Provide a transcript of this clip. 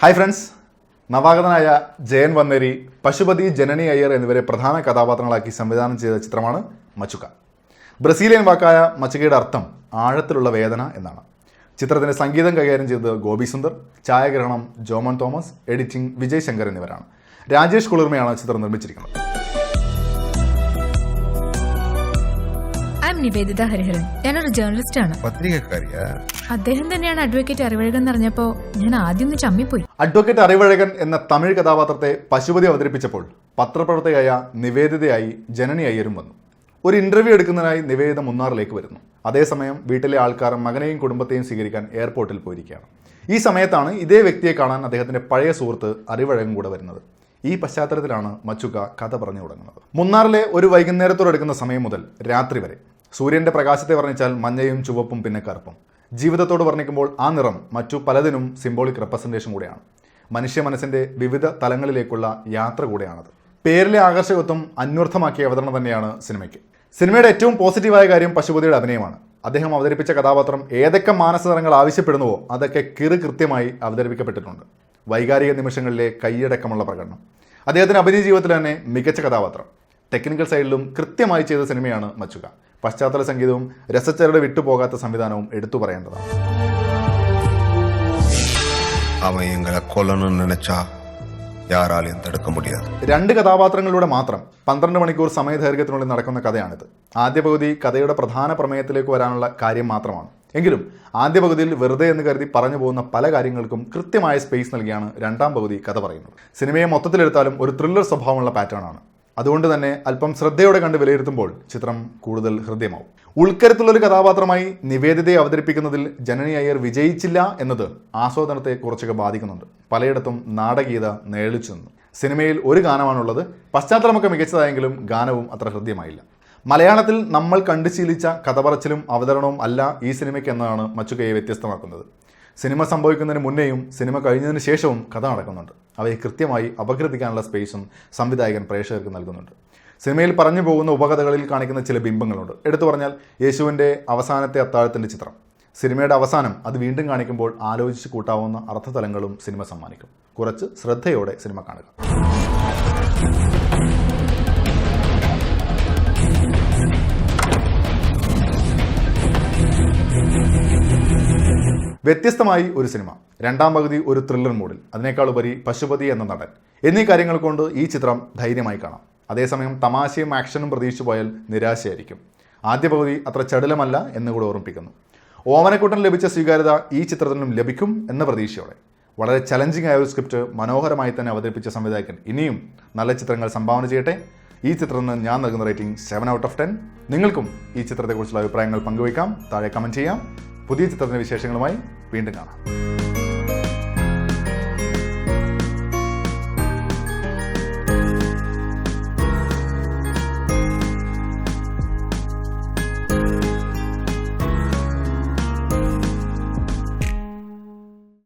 Hi friends, നവാഗതനായ ജയൻ വന്നേരി, പശുപതി, ജനനി അയ്യർ എന്നിവരെ പ്രധാന കഥാപാത്രങ്ങളാക്കി സംവിധാനം ചെയ്ത ചിത്രമാണ് മച്ചുക. ബ്രസീലിയൻ വാക്കായ മച്ചുകയുടെ അർത്ഥം ആഴത്തിലുള്ള വേദന എന്നാണ്. ചിത്രത്തിന്റെ സംഗീതം കൈകാര്യം ചെയ്തത് ഗോപി സുന്ദർ, ഛായാഗ്രഹണം ജോമോൻ തോമസ്, എഡിറ്റിംഗ് വിജയ് ശങ്കർ എന്നിവരാണ്. രാജേഷ് കുളിർമയാണ് ചിത്രം നിർമ്മിച്ചിരിക്കുന്നത്. നിവേദിത ഹരിഹരൻ. ഞാനൊരു ജേർണലിസ്റ്റ് ആണ്. അദ്ദേഹം തന്നെയാണ് അഡ്വക്കേറ്റ് അറിവഴകൻ എന്നറിഞ്ഞപ്പോ ഞാൻ ആദ്യം ഒന്ന് ചമ്മിപ്പോയി. അഡ്വക്കേറ്റ് അറിവഴകൻ എന്ന തമിഴ് കഥാപാത്രത്തെ പശുപതി അവതരിപ്പിച്ചപ്പോൾ പത്രപ്രവർത്തകയായ നിവേദിതയായി ജനനി അയ്യരും വന്നു. ഒരു ഇന്റർവ്യൂ എടുക്കുന്നതിനായി നിവേദിത മുന്നാറിലേക്ക് വരുന്നു. അതേസമയം വീട്ടിലെ ആൾക്കാർ മകനെയും കുടുംബത്തെയും സ്വീകരിക്കാൻ എയർപോർട്ടിൽ പോയിരിക്കുകയാണ്. ഈ സമയത്താണ് ഇതേ വ്യക്തിയെ കാണാൻ അദ്ദേഹത്തിന്റെ പഴയ സുഹൃത്ത് അറിവഴകൻ കൂടെ വരുന്നത്. ഈ പശ്ചാത്തലത്തിലാണ് മച്ചുക കഥ പറഞ്ഞു തുടങ്ങുന്നത്. മുന്നാറിലെ ഒരു വൈകുന്നേരത്തോടെടുക്കുന്ന സമയം മുതൽ രാത്രി വരെ സൂര്യന്റെ പ്രകാശത്തെ വർണ്ണിച്ചാൽ മഞ്ഞയും ചുവപ്പും പിന്നെ കറുപ്പും. ജീവിതത്തോട് വർണ്ണിക്കുമ്പോൾ ആ നിറം മറ്റു പലതിനും സിംബോളിക് റെപ്രസെന്റേഷൻ കൂടെയാണ്. മനുഷ്യ മനസ്സിന്റെ വിവിധ തലങ്ങളിലേക്കുള്ള യാത്ര കൂടെയാണത്. പേരിലെ ആകർഷകത്വം അന്വർത്ഥമാക്കിയ അവതരണം തന്നെയാണ് സിനിമയ്ക്ക്. സിനിമയുടെ ഏറ്റവും പോസിറ്റീവായ കാര്യം പശുപതിയുടെ അഭിനയമാണ്. അദ്ദേഹം അവതരിപ്പിച്ച കഥാപാത്രം ഏതൊക്കെ മാനസതരങ്ങൾ ആവശ്യപ്പെടുന്നുവോ അതൊക്കെ കൃത്യമായി അവതരിപ്പിക്കപ്പെട്ടിട്ടുണ്ട്. വൈകാരിക നിമിഷങ്ങളിലെ കൈയടക്കമുള്ള പ്രകടനം. അദ്ദേഹത്തിന്റെ അഭിനയ ജീവിതത്തിൽ തന്നെ മികച്ച കഥാപാത്രം. ടെക്നിക്കൽ സൈഡിലും കൃത്യമായി ചെയ്ത സിനിമയാണ് മച്ചുക. പശ്ചാത്തല സംഗീതവും രസച്ചരട് വിട്ടുപോകാത്ത സംവിധാനവും എടുത്തു പറയേണ്ടതാണ്. രണ്ട് കഥാപാത്രങ്ങളിലൂടെ മാത്രം 12 മണിക്കൂർ സമയദൈർഘ്യത്തിനുള്ളിൽ നടക്കുന്ന കഥയാണിത്. ആദ്യ പകുതി കഥയുടെ പ്രധാന പ്രമേയത്തിലേക്ക് വരാനുള്ള കാര്യം മാത്രമാണ്. എങ്കിലും ആദ്യ പകുതിയിൽ വെറുതെ എന്ന് കരുതി പറഞ്ഞു പോകുന്ന പല കാര്യങ്ങൾക്കും കൃത്യമായ സ്പേസ് നൽകിയാണ് രണ്ടാം പകുതി കഥ പറയുന്നത്. സിനിമയെ മൊത്തത്തിലെടുത്താലും ഒരു ത്രില്ലർ സ്വഭാവമുള്ള പാറ്റേൺ ആണ്. അതുകൊണ്ട് തന്നെ അല്പം ശ്രദ്ധയോടെ കണ്ട് വിലയിരുത്തുമ്പോൾ ചിത്രം കൂടുതൽ ഹൃദ്യമാവും. ഉൾക്കരുത്തുള്ളൊരു കഥാപാത്രമായി നിവേദിതയെ അവതരിപ്പിക്കുന്നതിൽ ജനനി അയ്യർ വിജയിച്ചില്ല എന്നത് ആസ്വാദനത്തെ കുറച്ചൊക്കെ ബാധിക്കുന്നുണ്ട്. പലയിടത്തും നാടകീയത നേളിച്ചു നിന്നു. സിനിമയിൽ ഒരു ഗാനമാണുള്ളത്. പശ്ചാത്തലമൊക്കെ മികച്ചതായെങ്കിലും ഗാനവും അത്ര ഹൃദ്യമായില്ല. മലയാളത്തിൽ നമ്മൾ കണ്ടുശീലിച്ച കഥ പറച്ചിലും അവതരണവും അല്ല ഈ സിനിമയ്ക്ക് എന്നതാണ് മച്ചുകയെ വ്യത്യസ്തമാക്കുന്നത്. സിനിമ സംഭവിക്കുന്നതിന് മുന്നേയും സിനിമ കഴിഞ്ഞതിന് ശേഷവും കഥ നടക്കുന്നുണ്ട്. അവയെ കൃത്യമായി അപഗ്രഥിക്കാനുള്ള സ്പേസും സംവിധായകൻ പ്രേക്ഷകർക്ക് നൽകുന്നുണ്ട്. സിനിമയിൽ പറഞ്ഞു പോകുന്ന ഉപകഥകളിൽ കാണിക്കുന്ന ചില ബിംബങ്ങളുണ്ട്. എടുത്തു പറഞ്ഞാൽ യേശുവിൻ്റെ അവസാനത്തെ അത്താഴത്തിൻ്റെ ചിത്രം. സിനിമയുടെ അവസാനം അത് വീണ്ടും കാണിക്കുമ്പോൾ ആലോചിച്ച് കൂട്ടാവുന്ന അർത്ഥതലങ്ങളും സിനിമ സമ്മാനിക്കും. കുറച്ച് ശ്രദ്ധയോടെ സിനിമ കാണുക. വ്യത്യസ്തമായി ഒരു സിനിമ, രണ്ടാം പകുതി ഒരു ത്രില്ലർ മൂഡിൽ, അതിനേക്കാളുപരി പശുപതി എന്ന നടൻ എന്നീ കാര്യങ്ങൾ കൊണ്ട് ഈ ചിത്രം ധൈര്യമായി കാണാം. അതേസമയം തമാശയും ആക്ഷനും പ്രതീക്ഷിച്ചു പോയാൽ നിരാശയായിരിക്കും. ആദ്യ പകുതി അത്ര ചടുലമല്ല എന്നുകൂടെ ഓർമ്മിപ്പിക്കുന്നു. ഓമനക്കുട്ടൻ ലഭിച്ച സ്വീകാര്യത ഈ ചിത്രത്തിനും ലഭിക്കും എന്ന പ്രതീക്ഷയോടെ വളരെ ചലഞ്ചിങ് ആയ ഒരു സ്ക്രിപ്റ്റ് മനോഹരമായി തന്നെ അവതരിപ്പിച്ച സംവിധായകൻ ഇനിയും നല്ല ചിത്രങ്ങൾ സംഭാവന ചെയ്യട്ടെ. ഈ ചിത്രത്തിന് ഞാൻ നൽകുന്ന റേറ്റിംഗ് 7/10. നിങ്ങൾക്കും ഈ ചിത്രത്തെക്കുറിച്ചുള്ള അഭിപ്രായങ്ങൾ പങ്കുവയ്ക്കാം. താഴെ കമൻറ്റ് ചെയ്യാം. പുതിയ ചിത്രത്തിൻ്റെ വിശേഷങ്ങളുമായി വീണ്ടും കാണാം.